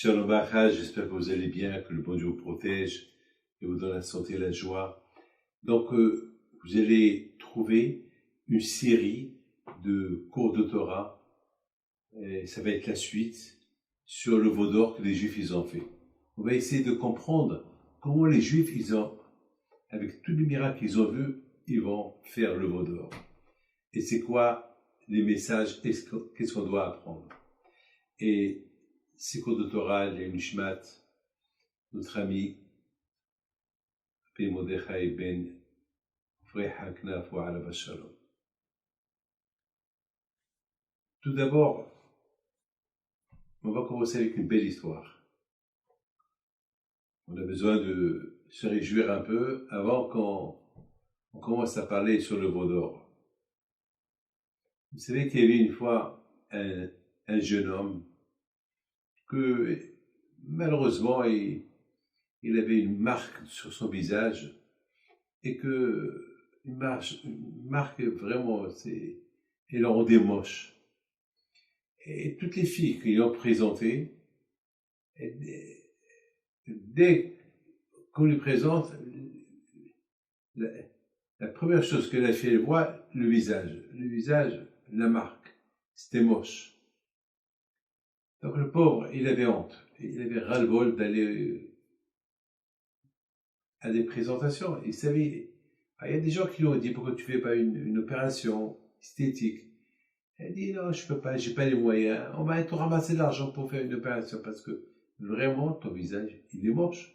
Shalom Bachar, j'espère que vous allez bien, que le bon Dieu vous protège et vous donne la santé et la joie. Donc, vous allez trouver une série de cours de Torah, et ça va être la suite, sur le veau d'or que les Juifs ils ont fait. On va essayer de comprendre comment les Juifs, avec tous les miracles qu'ils ont vus, ils vont faire le veau d'or. Et c'est quoi les messages, qu'est-ce qu'on doit apprendre. Et ces cours de Torah, les Nishmat, notre ami Mordechai ben Freha Knaf wa Alav Shalom. Tout d'abord, on va commencer avec une belle histoire. On a besoin de se réjouir un peu avant qu'on commence à parler sur le veau d'or. Vous savez qu'il y avait une fois un jeune homme que malheureusement il avait une marque sur son visage et que une marque vraiment, elle le rendait moche. Et toutes les filles qui l'ont présenté, dès qu'on lui présente, la première chose que la fille voit, le visage, la marque, c'était moche. Donc le pauvre, il avait honte, il avait ras-le-bol d'aller à des présentations. Il savait, il y a des gens qui lui ont dit, pourquoi tu fais pas une opération esthétique? Elle dit, non, je peux pas, j'ai pas les moyens. On va te ramasser de l'argent pour faire une opération parce que vraiment, ton visage, il est moche.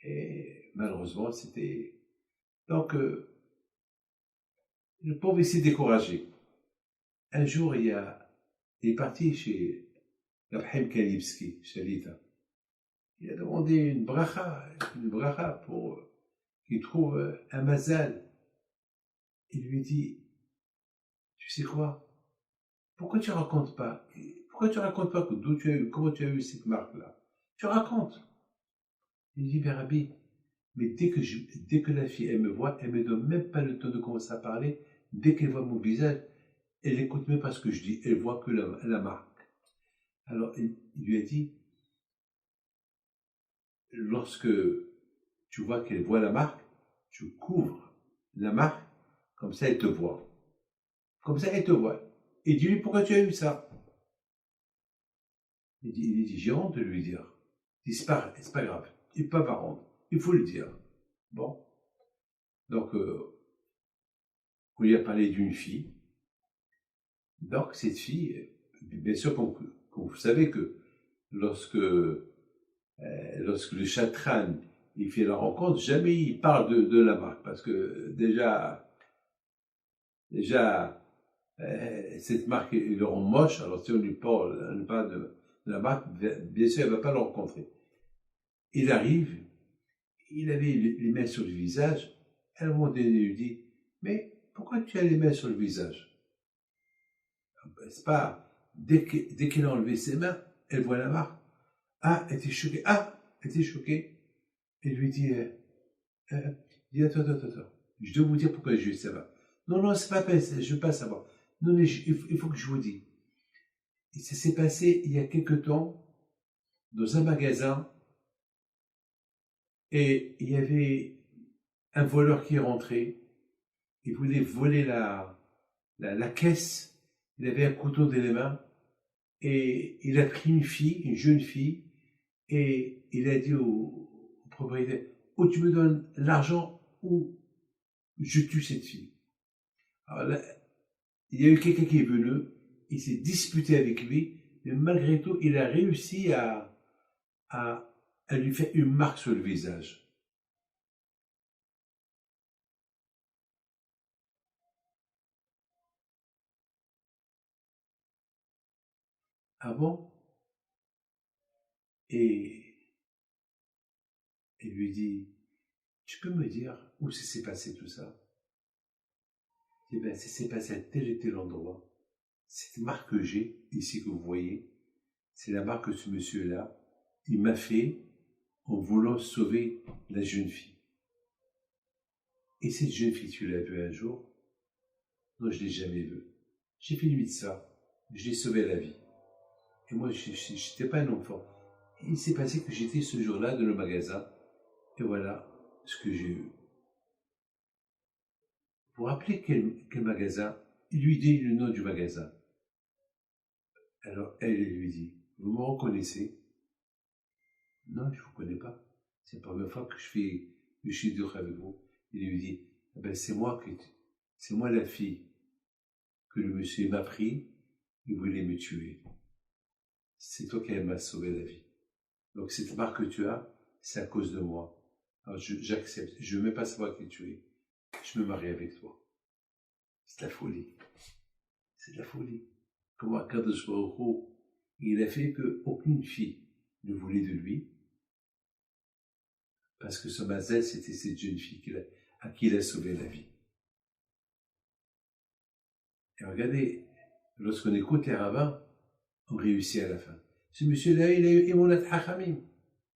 Et malheureusement, c'était... Donc, le pauvre, il s'est découragé. Un jour, il est parti chez Abraham Kanivsky, chez Lita. Il a demandé une bracha pour qu'il trouve un mazal. Il lui dit, tu sais quoi? Pourquoi tu racontes pas comment tu as eu cette marque-là? Tu racontes. Il dit, mais Rabbi, mais dès que la fille, elle me voit, elle me donne même pas le temps de commencer à parler. Dès qu'elle voit mon visage, elle écoute même pas ce que je dis. Elle voit que la marque. Alors, il lui a dit, lorsque tu vois qu'elle voit la marque, tu couvres la marque, comme ça elle te voit. Comme ça elle te voit. Et dis-lui, pourquoi tu as eu ça? Il dit, j'ai honte de lui dire. Il dit, c'est pas grave. Il ne peut pas honte. Il faut le dire. Bon. Donc, on lui a parlé d'une fille. Donc, cette fille, bien sûr, comme vous savez que lorsque le chatran, il fait la rencontre, jamais il parle de la marque. Parce que déjà, cette marque, il le rend moche. Alors, si on lui parle de la marque, bien sûr, elle ne va pas le rencontrer. Il arrive, il avait les mains sur le visage. À un moment donné, il lui dit, mais pourquoi tu as les mains sur le visage? C'est pas, dès qu'elle a enlevé ses mains, elle voit la marque. Ah, elle était choquée. Elle lui dit, attends. Je dois vous dire pourquoi je sais pas. Non, c'est pas peine, je veux pas savoir. Non, mais il faut que je vous dise. Et ça s'est passé il y a quelque temps, dans un magasin, et il y avait un voleur qui est rentré. Il voulait voler la caisse. Il avait un couteau dans les mains. Et il a pris une jeune fille, et il a dit au propriétaire, ou tu me donnes l'argent, ou je tue cette fille. Alors là, il y a eu quelqu'un qui est venu, il s'est disputé avec lui, mais malgré tout, il a réussi à lui faire une marque sur le visage. Ah bon? Et il lui dit, tu peux me dire où ça s'est passé tout ça? Eh bien, ça s'est passé à tel et tel endroit. Cette marque que j'ai, ici que vous voyez, c'est la marque que ce monsieur-là, il m'a fait en voulant sauver la jeune fille. Et cette jeune fille, tu l'as vue un jour? Non, je ne l'ai jamais vue. J'ai fait une mitzvah, je l'ai sauvé la vie. Et moi, je n'étais pas un enfant. Il s'est passé que j'étais ce jour-là dans le magasin. Et voilà ce que j'ai eu. Vous vous rappelez quel magasin? Il lui dit le nom du magasin. Alors elle lui dit, vous me reconnaissez? Non, je ne vous connais pas. C'est la première fois que je fais le shidduch avec vous. Il lui dit, eh ben, c'est moi la fille que le monsieur m'a pris, il voulait me tuer. C'est toi qui m'a sauvé la vie. Donc cette marque que tu as, c'est à cause de moi. Alors j'accepte, je ne veux même pas savoir qui est tué. Je me marie avec toi. C'est de la folie. C'est de la folie. Comment Akadosh Baruch Hu, il a fait qu'aucune fille ne voulait de lui, parce que ce mazel, c'était cette jeune fille à qui il a sauvé la vie. Et regardez, lorsqu'on écoute les rabbins, on réussit à la fin. Ce monsieur-là, il a eu Emunat Hachamim.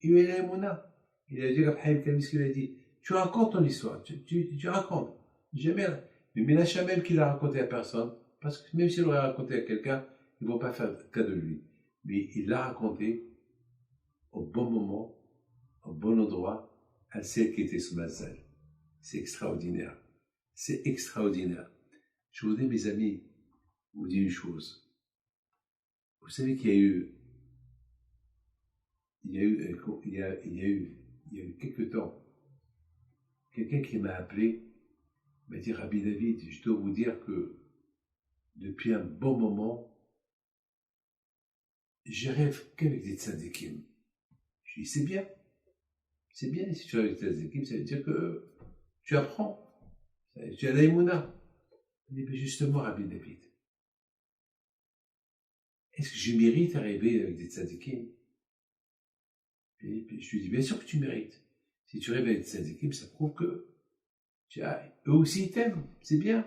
Il a eu Emunat. Il a dit, Rabbi Kamiski lui a dit, tu racontes ton histoire, tu racontes. Jamais. Mais Ménacha même qu'il a raconté à personne, parce que même s'il l'aurait raconté à quelqu'un, ils ne vont pas faire cas de lui. Mais il l'a raconté au bon moment, au bon endroit, à celle qui était sous Mazal. C'est extraordinaire. C'est extraordinaire. Je vous dis, mes amis, vous dis une chose. Vous savez qu'il y a eu quelque temps, quelqu'un qui m'a appelé, m'a dit, Rabbi David, je dois vous dire que depuis un bon moment, je rêve qu'avec des tzadikim. Je lui dis, c'est bien, si tu rêves avec des tzadikim, ça veut dire que tu apprends, tu as la émouna. Il dit, mais justement, Rabbi David, est-ce que je mérite à rêver avec des tzadikim? Et puis je lui dis, bien sûr que tu mérites. Si tu rêves avec des tzadikim, ça prouve que eux aussi ils t'aiment, c'est bien.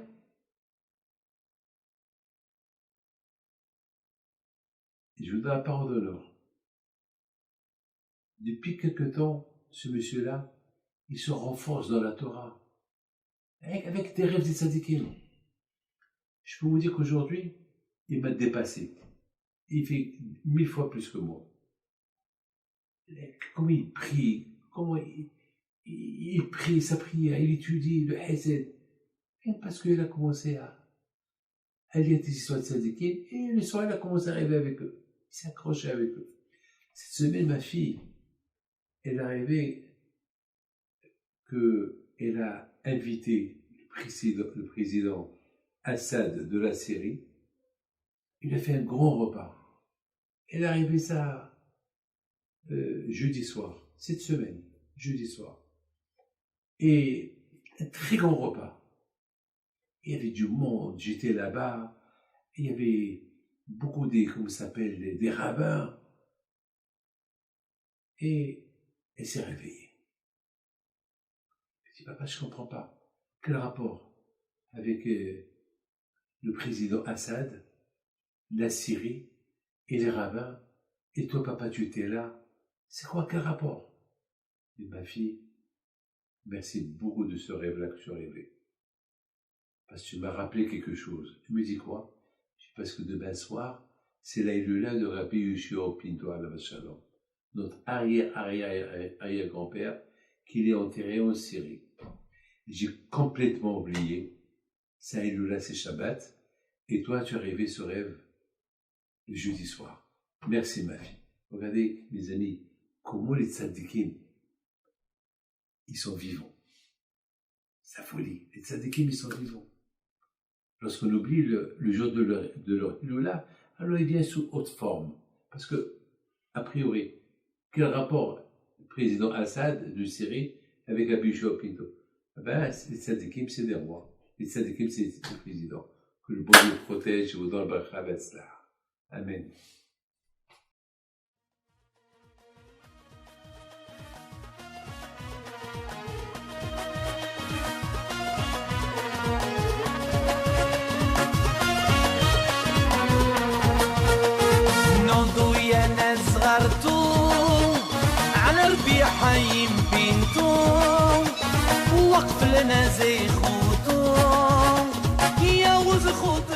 Et je vous donne la parole d'honneur. Depuis quelque temps, ce monsieur-là, il se renforce dans la Torah, avec des rêves des tzadikim. Je peux vous dire qu'aujourd'hui, il m'a dépassé. Il fait 1000 fois plus que moi. Comment il prie, comment il prie sa prière, il étudie le Hesed. Parce qu'il a commencé à lire des histoires de tzadikim, et le soir, il a commencé à rêver avec eux. Il s'est accroché avec eux. Cette semaine, ma fille, elle a rêvé qu'elle a invité le président Assad de la Syrie. Il a fait un grand repas. Elle a rêvé ça jeudi soir, cette semaine, jeudi soir. Et un très grand repas. Il y avait du monde, j'étais là-bas, il y avait beaucoup des rabbins. Et elle s'est réveillée. Je dis, papa, je ne comprends pas. Quel rapport avec le président Assad, la Syrie et les rabbins, et toi, papa, tu étais là. C'est quoi, quel rapport? Et ma fille, merci beaucoup de ce rêve-là que tu as rêvé. Parce que tu m'as rappelé quelque chose. Tu me dis quoi? Parce que demain soir, c'est la Ilula de Rabbi Yoshua Pinto alav shalom, notre arrière-grand-père, qu'il est enterré en Syrie. J'ai complètement oublié. Ça Ilula, c'est Shabbat. Et toi, tu as rêvé ce rêve le jeudi soir. Merci, ma fille. Regardez, mes amis, comment les tzadikim, ils sont vivants. C'est la folie. Les tzadikim, ils sont vivants. Lorsqu'on oublie le jour de leur Ilula, alors il vient sous haute forme. Parce que, a priori, quel rapport le président Assad de Syrie avec Rabbi Yoshua Pinto? Ben, les tzadikim, c'est des rois. Les tzadikim, c'est le président. Que le bon Dieu protège et vous donne le bracha v'etzlah. Amen. نوضوا يا ناس غرتوا على ربيع حي بنتو وقف لنا زي خوتو يا وز خوت